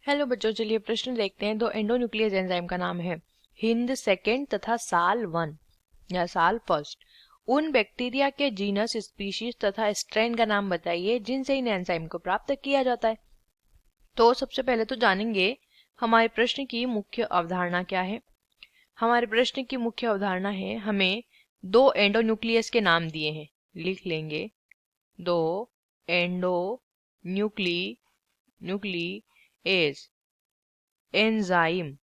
Hello बच्चों, चलिए प्रश्न देखते हैं। दो एंडोन्यूक्लियस एंजाइम का नाम है हिंद सेकेंड तथा साल वन या साल फर्स्ट। उन बैक्टीरिया के जीनस, स्पीशीज तथा स्ट्रेन का नाम बताइए जिनसे इन एंजाइम को प्राप्त किया जाता है। तो सबसे पहले तो जानेंगे हमारे प्रश्न की मुख्य अवधारणा क्या है। हमारे प्रश्न की मुख्य अवधारणा है, हमें दो एंडोन्यूक्लियस के नाम दिए हैं, लिख लेंगे। दो एंडो न्यूक्लियस एंजाइम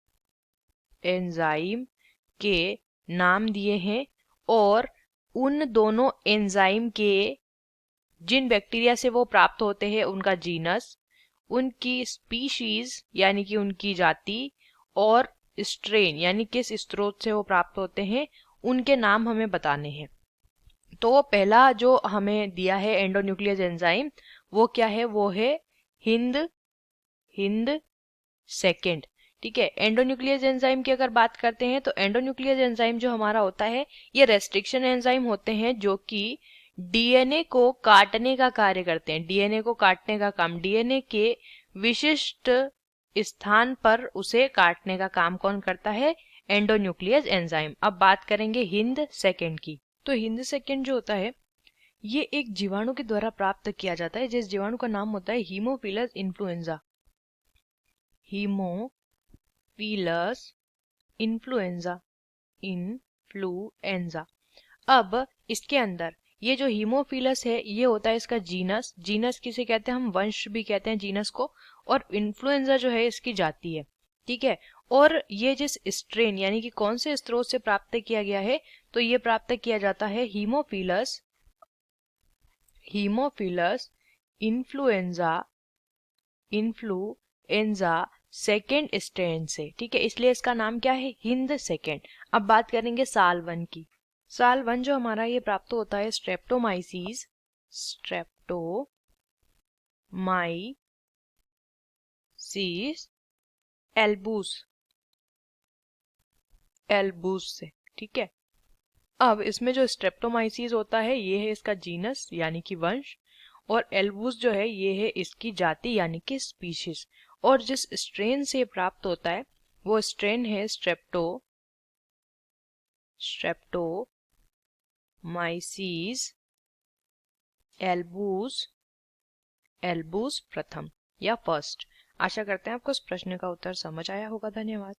के नाम दिए हैं और उन दोनों एंजाइम के जिन बैक्टीरिया से वो प्राप्त होते हैं उनका जीनस, उनकी स्पीशीज यानी कि उनकी जाति, और स्ट्रेन यानी किस स्रोत से वो प्राप्त होते हैं उनके नाम हमें बताने हैं। तो पहला जो हमें दिया है एंडोन्यूक्लियस एंजाइम, वो क्या है? वो है हिंद सेकेंड। ठीक है, एंडोन्यूक्लियस एंजाइम की अगर बात करते हैं तो एंडोन्यूक्लियस एंजाइम जो हमारा होता है ये रेस्ट्रिक्शन एंजाइम होते हैं जो कि डीएनए को काटने का कार्य करते हैं। डीएनए को काटने का काम, डीएनए के विशिष्ट स्थान पर उसे काटने का काम कौन करता है? Endonuclease enzyme. अब बात करेंगे हिंद सेकेंड की। तो हिंद सेकेंड जो होता है ये एक जीवाणु के द्वारा प्राप्त किया जाता है, जिस जीवाणु का नाम होता है हीमोफिलस इन्फ्लुएंजा। Haemophilus influenza. अब इसके अंदर ये जो हीमोफिलस है ये होता है इसका जीनस। जीनस किसे कहते हैं? हम वंश भी कहते हैं जीनस को। और इन्फ्लुएंजा जो है इसकी जाति है। ठीक है, और ये जिस स्ट्रेन यानी कि कौन से स्रोत से प्राप्त किया गया है, तो ये प्राप्त किया जाता है हीमोफिलस इन्फ्लुएंजा सेकेंड स्ट्रेन से। ठीक है, इसलिए इसका नाम क्या है? हिंद सेकेंड। अब बात करेंगे साल वन की। साल वन जो हमारा ये प्राप्त होता है स्ट्रेप्टोमाइसीस एल्बूस से। ठीक है, अब इसमें जो स्ट्रेप्टोमाइसीस होता है ये है इसका जीनस यानी कि वंश, और एल्बूस जो है ये है इसकी जाति यानी कि स्पीशीज। और जिस स्ट्रेन से प्राप्त होता है वो स्ट्रेन है स्ट्रेप्टोमाइसीस एल्बूस प्रथम या फर्स्ट। आशा करते हैं आपको इस प्रश्न का उत्तर समझ आया होगा। धन्यवाद।